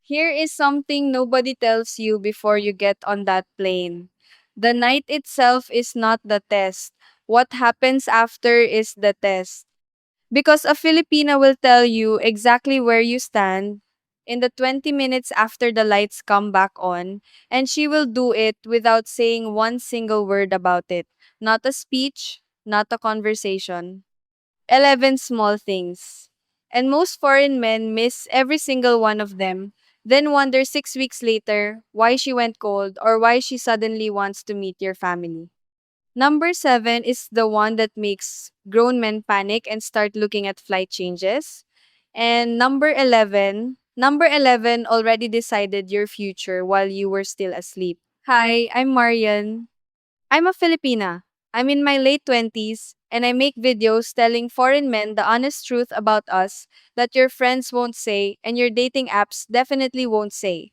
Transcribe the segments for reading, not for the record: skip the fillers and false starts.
Here is something nobody tells you before you get on that plane. The night itself is not the test. What happens after is the test. Because a Filipina will tell you exactly where you stand in the 20 minutes after the lights come back on, and she will do it without saying one single word about it. Not a speech, not a conversation. 11 small things. And most foreign men miss every single one of them, then wonder 6 weeks later why she went cold or why she suddenly wants to meet your family. Number seven is the one that makes grown men panic and start looking at flight changes. And number 11 already decided your future while you were still asleep. Hi, I'm Marian. I'm a Filipina. I'm in my late 20s, and I make videos telling foreign men the honest truth about us that your friends won't say and your dating apps definitely won't say.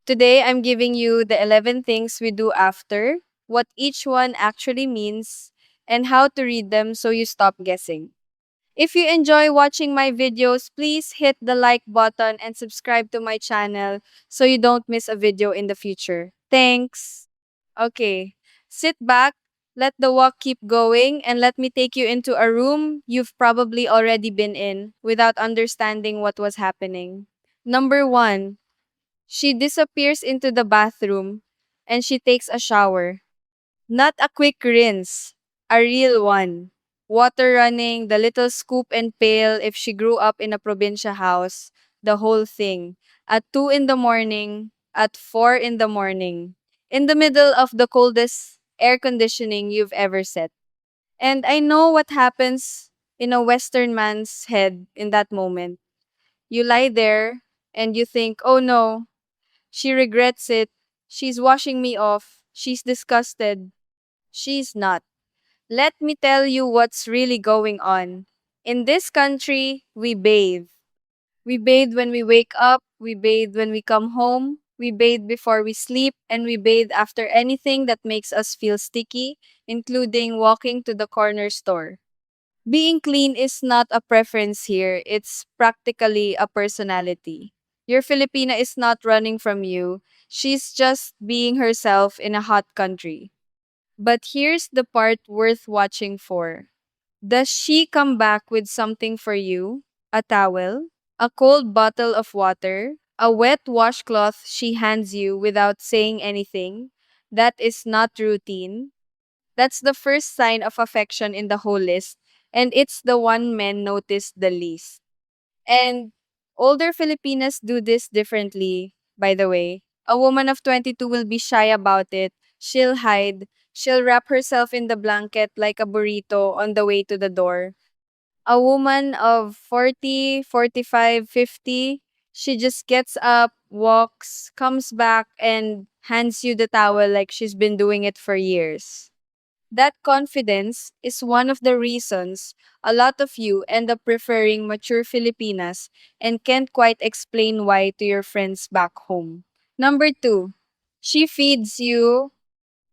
Today, I'm giving you the 11 things we do after, what each one actually means, and how to read them so you stop guessing. If you enjoy watching my videos, please hit the like button and subscribe to my channel so you don't miss a video in the future. Thanks! Okay, sit back, let the walk keep going, and let me take you into a room you've probably already been in without understanding what was happening. Number one, she disappears into the bathroom and she takes a shower. Not a quick rinse, a real one. Water running, the little scoop and pail if she grew up in a provincia house, the whole thing. At 2 in the morning, at 4 in the morning, in the middle of the coldest air conditioning you've ever set. And I know what happens in a Western man's head in that moment. You lie there and you think, oh no, she regrets it. She's washing me off. She's disgusted. She's not. Let me tell you what's really going on. In this country, we bathe. We bathe when we wake up, we bathe when we come home, we bathe before we sleep, and we bathe after anything that makes us feel sticky, including walking to the corner store. Being clean is not a preference here, it's practically a personality. Your Filipina is not running from you, she's just being herself in a hot country. But here's the part worth watching for. Does she come back with something for you? A towel? A cold bottle of water? A wet washcloth she hands you without saying anything? That is not routine. That's the first sign of affection in the whole list, and it's the one men notice the least. And older Filipinas do this differently, by the way. A woman of 22 will be shy about it. She'll hide. She'll wrap herself in the blanket like a burrito on the way to the door. A woman of 40, 45, 50, she just gets up, walks, comes back, and hands you the towel like she's been doing it for years. That confidence is one of the reasons a lot of you end up preferring mature Filipinas and can't quite explain why to your friends back home. Number two, she feeds you.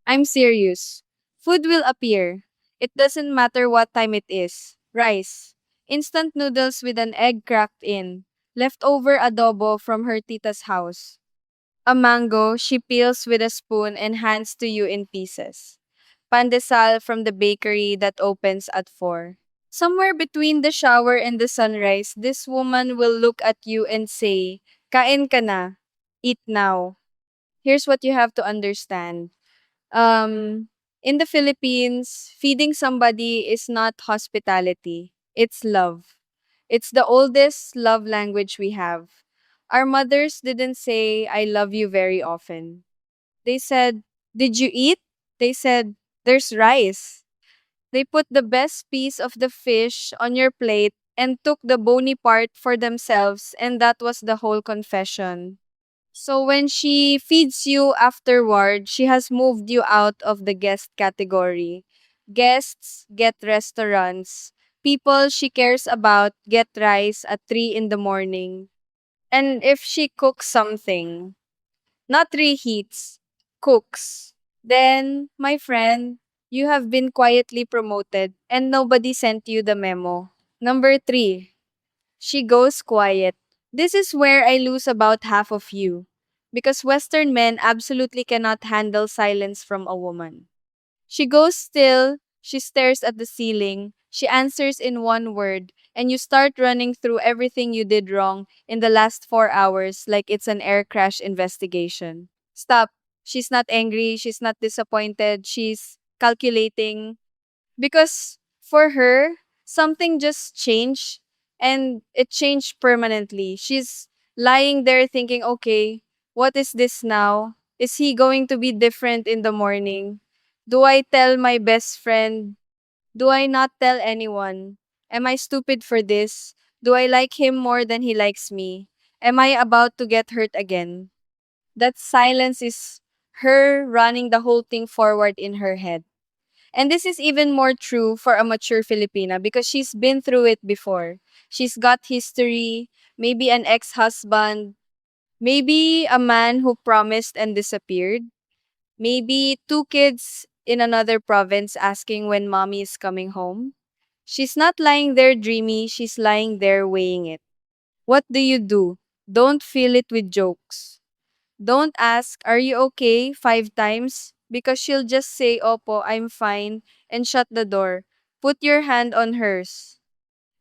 I'm serious. Food will appear. It doesn't matter what time it is. Rice. Instant noodles with an egg cracked in. Leftover adobo from her tita's house. A mango she peels with a spoon and hands to you in pieces. Pandesal from the bakery that opens at 4. Somewhere between the shower and the sunrise, this woman will look at you and say, Kain ka na. Eat now. Here's what you have to understand. In the Philippines, feeding somebody is not hospitality. It's love. It's the oldest love language we have. Our mothers didn't say, I love you very often. They said, did you eat? They said, there's rice. They put the best piece of the fish on your plate and took the bony part for themselves, and that was the whole confession. So when she feeds you afterward, she has moved you out of the guest category. Guests get restaurants. People she cares about get rice at 3 in the morning. And if she cooks something, not reheats, cooks. Then, my friend, you have been quietly promoted and nobody sent you the memo. Number three, she goes quiet. This is where I lose about half of you. Because Western men absolutely cannot handle silence from a woman. She goes still, she stares at the ceiling, she answers in one word, and you start running through everything you did wrong in the last 4 hours like it's an air crash investigation. Stop. She's not angry, she's not disappointed, she's calculating. Because for her, something just changed and it changed permanently. She's lying there thinking, okay, what is this now? Is he going to be different in the morning? Do I tell my best friend? Do I not tell anyone? Am I stupid for this? Do I like him more than he likes me? Am I about to get hurt again? That silence is her running the whole thing forward in her head. And this is even more true for a mature Filipina because she's been through it before. She's got history, maybe an ex husband, maybe a man who promised and disappeared, maybe two kids in another province asking when mommy is coming home. She's not lying there dreamy, she's lying there weighing it. What do you do? Don't fill it with jokes. Don't ask, are you okay, 5 times? Because she'll just say, Opo, I'm fine, and shut the door. Put your hand on hers.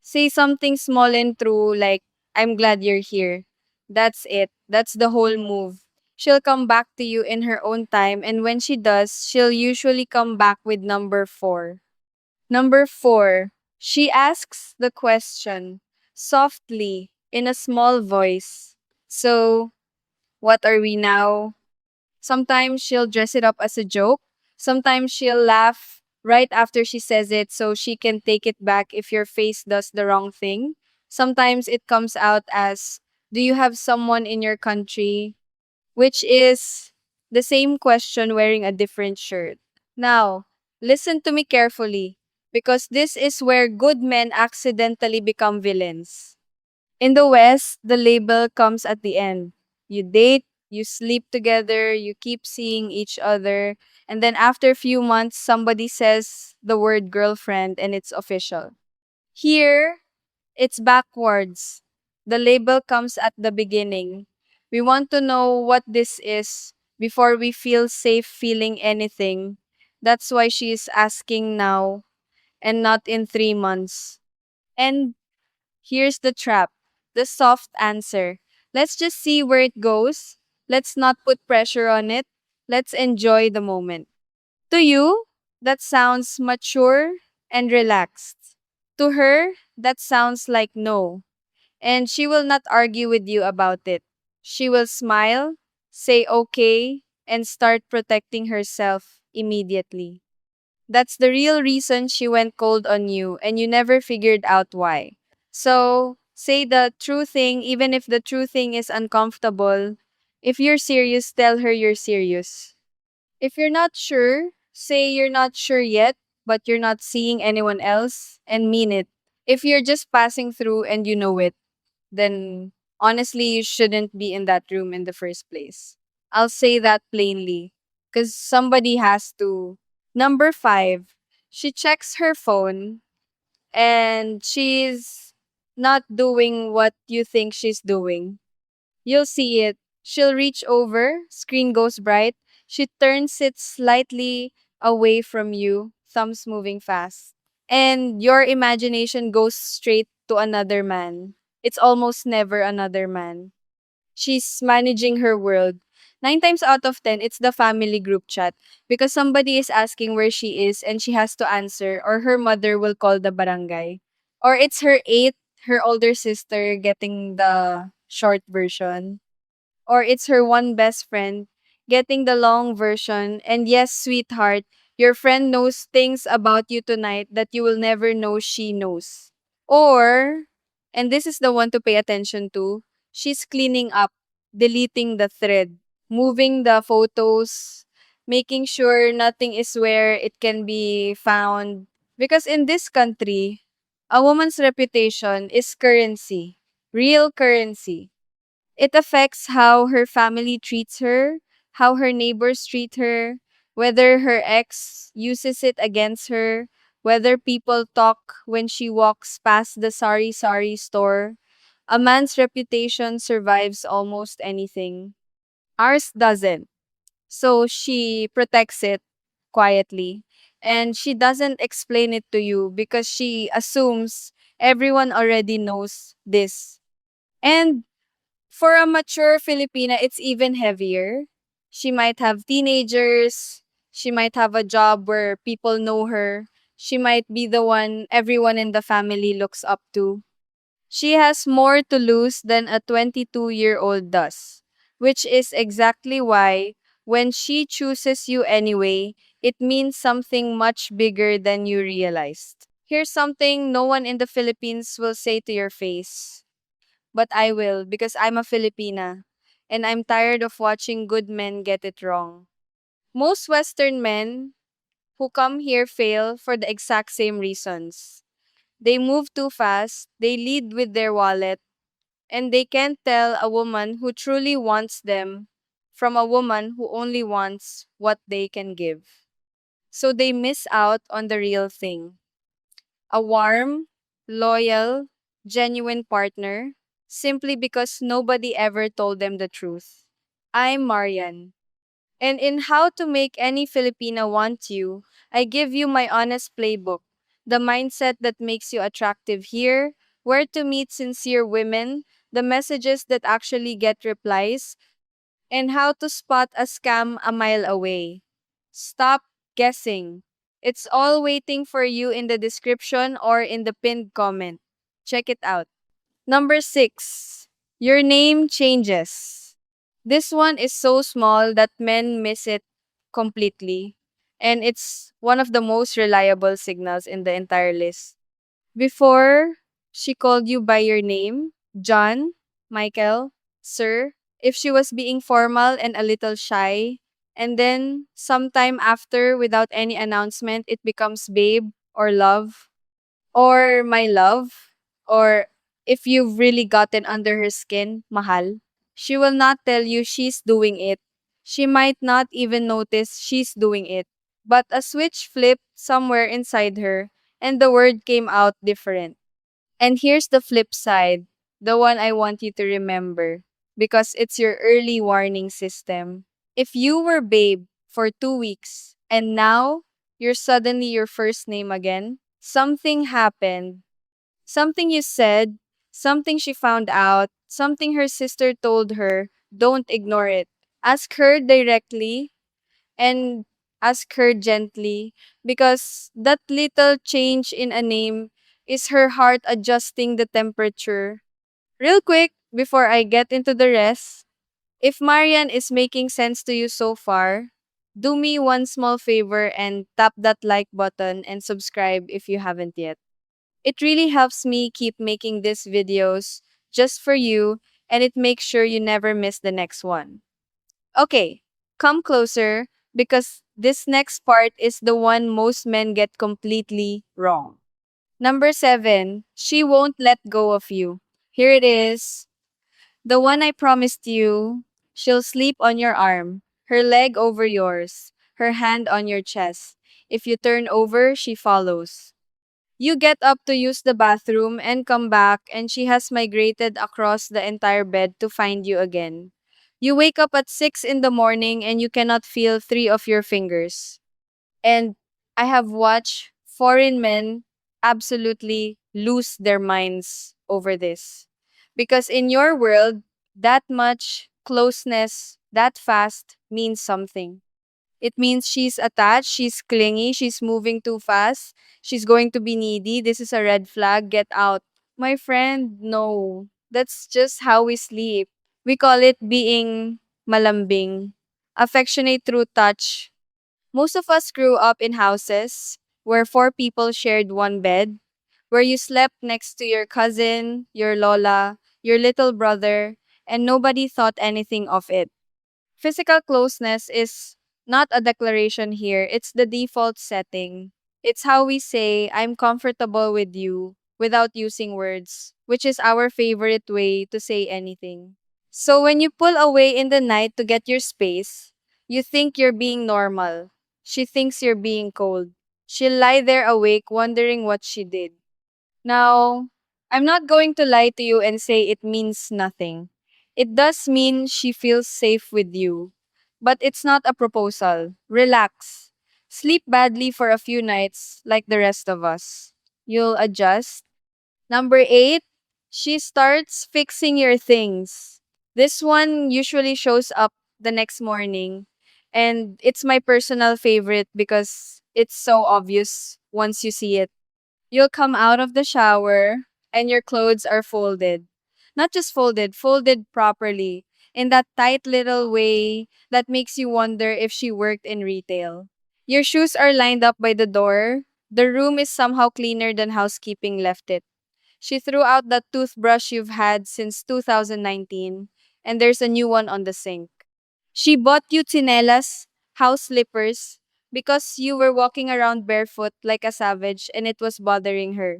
Say something small and true, like, I'm glad you're here. That's it. That's the whole move. She'll come back to you in her own time, and when she does, she'll usually come back with number four. Number four, she asks the question softly in a small voice. So, what are we now? Sometimes she'll dress it up as a joke. Sometimes she'll laugh right after she says it so she can take it back if your face does the wrong thing. Sometimes it comes out as, do you have someone in your country? Which is the same question wearing a different shirt. Now, listen to me carefully because this is where good men accidentally become villains. In the West, the label comes at the end. You date, you sleep together, you keep seeing each other, and then after a few months, somebody says the word girlfriend and it's official. Here, it's backwards. The label comes at the beginning. We want to know what this is before we feel safe feeling anything. That's why she is asking now and not in 3 months. And here's the trap, the soft answer. Let's just see where it goes. Let's not put pressure on it. Let's enjoy the moment. To you, that sounds mature and relaxed. To her, that sounds like no. And she will not argue with you about it. She will smile, say okay, and start protecting herself immediately. That's the real reason she went cold on you and you never figured out why. So, say the true thing even if the true thing is uncomfortable. If you're serious, tell her you're serious. If you're not sure, say you're not sure yet, but you're not seeing anyone else and mean it. If you're just passing through and you know it, then honestly, you shouldn't be in that room in the first place. I'll say that plainly because somebody has to. Number five, she checks her phone and she's not doing what you think she's doing. You'll see it. She'll reach over, screen goes bright. She turns it slightly away from you, thumbs moving fast. And your imagination goes straight to another man. It's almost never another man. She's managing her world. 9 times out of 10, it's the family group chat because somebody is asking where she is and she has to answer, or her mother will call the barangay. Or it's her eight, her older sister getting the short version, or it's her one best friend getting the long version. And yes, sweetheart, your friend knows things about you tonight that you will never know she knows. Or, and this is the one to pay attention to, she's cleaning up, deleting the thread, moving the photos, making sure nothing is where it can be found. Because in this country, a woman's reputation is currency, real currency. It affects how her family treats her, how her neighbors treat her, whether her ex uses it against her, whether people talk when she walks past the sorry sorry store. A man's reputation survives almost anything. Ours doesn't. So she protects it quietly. And she doesn't explain it to you because she assumes everyone already knows this. And for a mature Filipina, it's even heavier. She might have teenagers. She might have a job where people know her. She might be the one everyone in the family looks up to. She has more to lose than a 22-year-old does, which is exactly why, when she chooses you anyway, it means something much bigger than you realized. Here's something no one in the Philippines will say to your face, but I will because I'm a Filipina and I'm tired of watching good men get it wrong. Most Western men who come here fail for the exact same reasons. They move too fast, they lead with their wallet, and they can't tell a woman who truly wants them from a woman who only wants what they can give. So they miss out on the real thing. A warm, loyal, genuine partner simply because nobody ever told them the truth. I'm Marian. And in How to Make Any Filipina Want You, I give you my honest playbook, the mindset that makes you attractive here, where to meet sincere women, the messages that actually get replies, and how to spot a scam a mile away. Stop guessing. It's all waiting for you in the description or in the pinned comment. Check it out. Number 6. Your name changes. This one is so small that men miss it completely. And it's one of the most reliable signals in the entire list. Before she called you by your name, John, Michael, Sir, if she was being formal and a little shy, and then sometime after, without any announcement, it becomes babe or love or my love, or if you've really gotten under her skin, mahal, she will not tell you she's doing it. She might not even notice she's doing it. But a switch flipped somewhere inside her, and the word came out different. And here's the flip side, the one I want you to remember, because it's your early warning system. If you were babe for 2 weeks, and now you're suddenly your first name again, something happened. Something you said, something she found out, something her sister told her. Don't ignore it. Ask her directly and ask her gently because that little change in a name is her heart adjusting the temperature. Real quick, before I get into the rest, if Marian is making sense to you so far, do me one small favor and tap that like button and subscribe if you haven't yet. It really helps me keep making these videos just for you, and it makes sure you never miss the next one. Okay, come closer because this next part is the one most men get completely wrong. Number 7, she won't let go of you. Here it is. The one I promised you. She'll sleep on your arm, her leg over yours, her hand on your chest. If you turn over, she follows. You get up to use the bathroom and come back, and she has migrated across the entire bed to find you again. You wake up at 6 in the morning and you cannot feel three of your fingers. And I have watched foreign men absolutely lose their minds over this. Because in your world, that much closeness, that fast, means something. It means she's attached, she's clingy, she's moving too fast, she's going to be needy. This is a red flag. Get out. My friend, no. That's just how we sleep. We call it being malambing. Affectionate through touch. Most of us grew up in houses where four people shared one bed, where you slept next to your cousin, your lola, your little brother, and nobody thought anything of it. Physical closeness is not a declaration here, it's the default setting. It's how we say, I'm comfortable with you, without using words, which is our favorite way to say anything. So when you pull away in the night to get your space, you think you're being normal. She thinks you're being cold. She'll lie there awake wondering what she did. Now, I'm not going to lie to you and say it means nothing. It does mean she feels safe with you. But it's not a proposal. Relax. Sleep badly for a few nights like the rest of us. You'll adjust. Number 8, she starts fixing your things. This one usually shows up the next morning. And it's my personal favorite because it's so obvious once you see it. You'll come out of the shower and your clothes are folded. Not just folded, folded properly in that tight little way that makes you wonder if she worked in retail. Your shoes are lined up by the door. The room is somehow cleaner than housekeeping left it. She threw out that toothbrush you've had since 2019, and there's a new one on the sink. She bought you tsinelas, house slippers, because you were walking around barefoot like a savage and it was bothering her.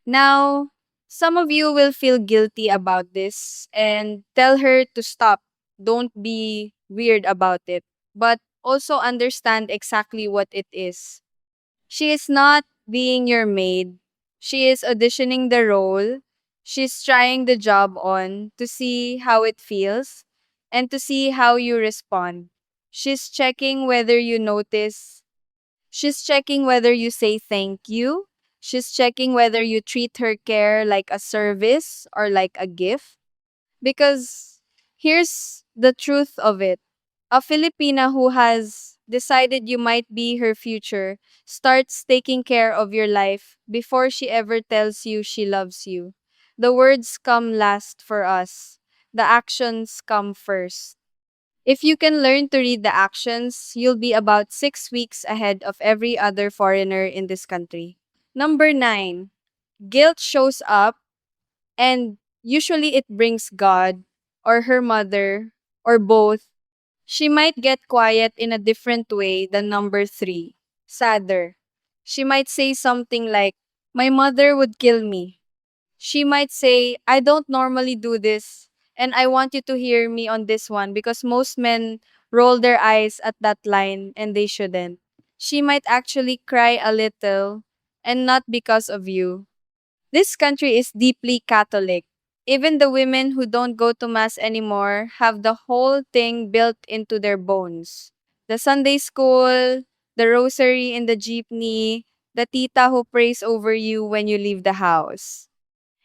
Now, some of you will feel guilty about this and tell her to stop. Don't be weird about it, but also understand exactly what it is. She is not being your maid. She is auditioning the role. She's trying the job on to see how it feels and to see how you respond. She's checking whether you notice. She's checking whether you say thank you. She's checking whether you treat her care like a service or like a gift. Because here's the truth of it, a Filipina who has decided you might be her future starts taking care of your life before she ever tells you she loves you. The words come last for us, the actions come first. If you can learn to read the actions, you'll be about 6 weeks ahead of every other foreigner in this country. Number 9, guilt shows up, and usually it brings God or her mother or both. She might get quiet in a different way than number 3, sadder. She might say something like, "My mother would kill me." She might say, "I don't normally do this, and I want you to hear me on this one because most men roll their eyes at that line and they shouldn't." She might actually cry a little, and not because of you. This country is deeply Catholic. Even the women who don't go to Mass anymore have the whole thing built into their bones. The Sunday school, the rosary in the jeepney, the tita who prays over you when you leave the house.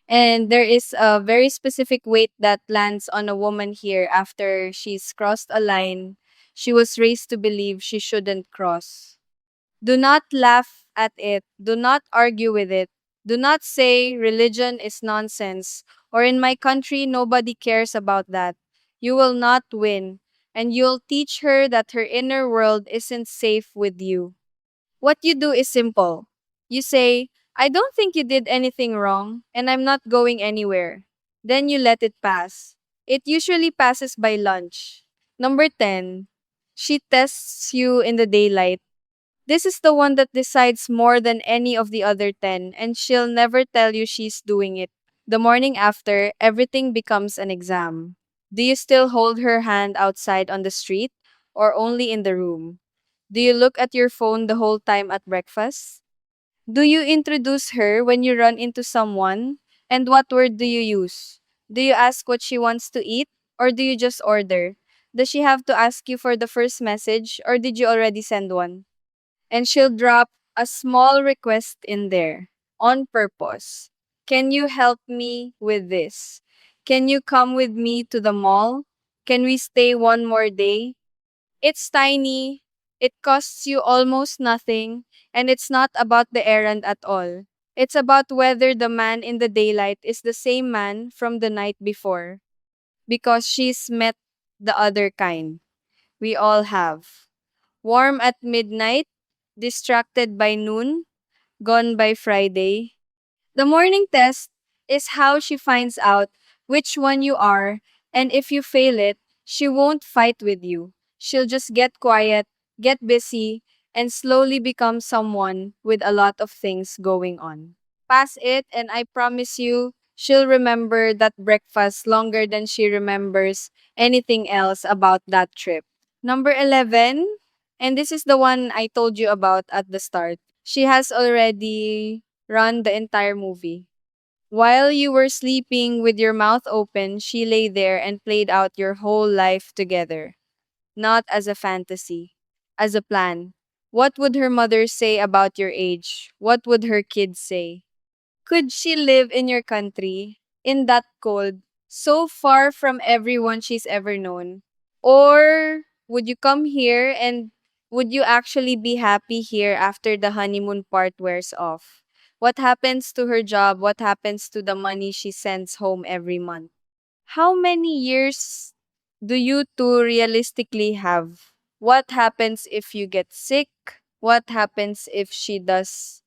And there is a very specific weight that lands on a woman here after she's crossed a line she was raised to believe she shouldn't cross. Do not laugh at it. Do not argue with it. Do not say religion is nonsense or in my country nobody cares about that. You will not win, and you'll teach her that her inner world isn't safe with you. What you do is simple. You say, "I don't think you did anything wrong, and I'm not going anywhere." Then you let it pass. It usually passes by lunch. Number 10. She tests you in the daylight. This is the one that decides more than any of the other 10, and she'll never tell you she's doing it. The morning after, everything becomes an exam. Do you still hold her hand outside on the street, or only in the room? Do you look at your phone the whole time at breakfast? Do you introduce her when you run into someone? And what word do you use? Do you ask what she wants to eat, or do you just order? Does she have to ask you for the first message, or did you already send one? And she'll drop a small request in there on purpose. "Can you help me with this? Can you come with me to the mall? Can we stay one more day?" It's tiny, it costs you almost nothing, and it's not about the errand at all. It's about whether the man in the daylight is the same man from the night before. Because she's met the other kind. We all have. Warm at midnight, distracted by noon, gone by Friday. The morning test is how she finds out which one you are, and if you fail it, she won't fight with you. She'll just get quiet, get busy, and slowly become someone with a lot of things going on. Pass it, and I promise you, she'll remember that breakfast longer than she remembers anything else about that trip. Number 11, and this is the one I told you about at the start. She has already run the entire movie. While you were sleeping with your mouth open, she lay there and played out your whole life together. Not as a fantasy, as a plan. What would her mother say about your age? What would her kids say? Could she live in your country, in that cold, so far from everyone she's ever known? Or would you come here and would you actually be happy here after the honeymoon part wears off? What happens to her job? What happens to the money she sends home every month? How many years do you two realistically have? What happens if you get sick? What happens if she does?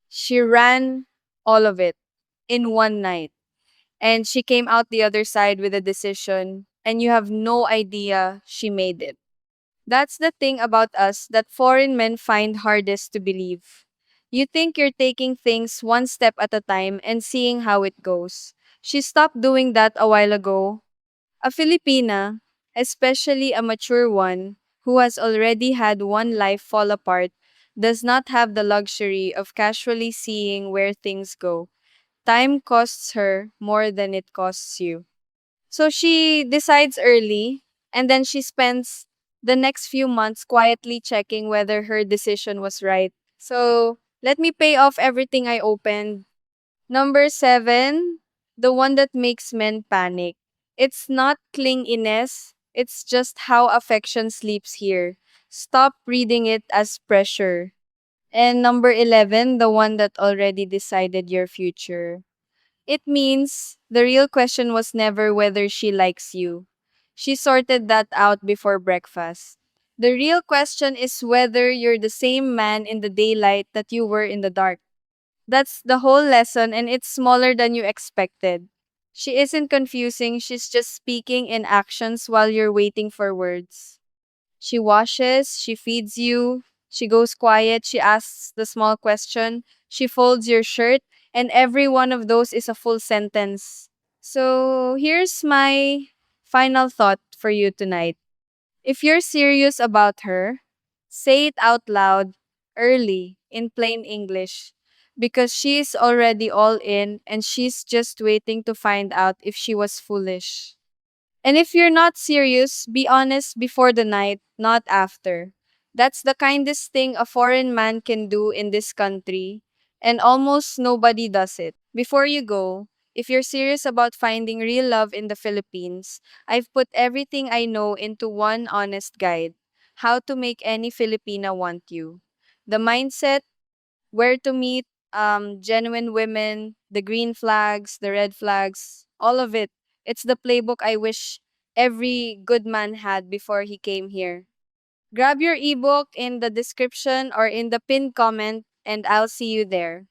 She ran all of it in one night and she came out the other side with a decision and you have no idea she made it. That's the thing about us that foreign men find hardest to believe. You think you're taking things one step at a time and seeing how it goes. She stopped doing that a while ago. A Filipina, especially a mature one, who has already had one life fall apart, does not have the luxury of casually seeing where things go. Time costs her more than it costs you. So she decides early, and then she spends the next few months quietly checking whether her decision was right. So let me pay off everything I opened. Number seven, the one that makes men panic. It's not clinginess, it's just how affection sleeps here. Stop reading it as pressure. And number 11, the one that already decided your future. It means the real question was never whether she likes you. She sorted that out before breakfast. The real question is whether you're the same man in the daylight that you were in the dark. That's the whole lesson, and it's smaller than you expected. She isn't confusing, she's just speaking in actions while you're waiting for words. She washes, she feeds you, she goes quiet, she asks the small question, she folds your shirt, and every one of those is a full sentence. So here's my final thought for you tonight. If you're serious about her, say it out loud, early, in plain English. Because she's already all in and she's just waiting to find out if she was foolish. And if you're not serious, be honest before the night, not after. That's the kindest thing a foreign man can do in this country, and almost nobody does it. Before you go, if you're serious about finding real love in the Philippines, I've put everything I know into one honest guide: how to make any Filipina want you. The mindset, where to meet genuine women, the green flags, the red flags, all of it. It's the playbook I wish every good man had before he came here. Grab your ebook in the description or in the pinned comment, and I'll see you there.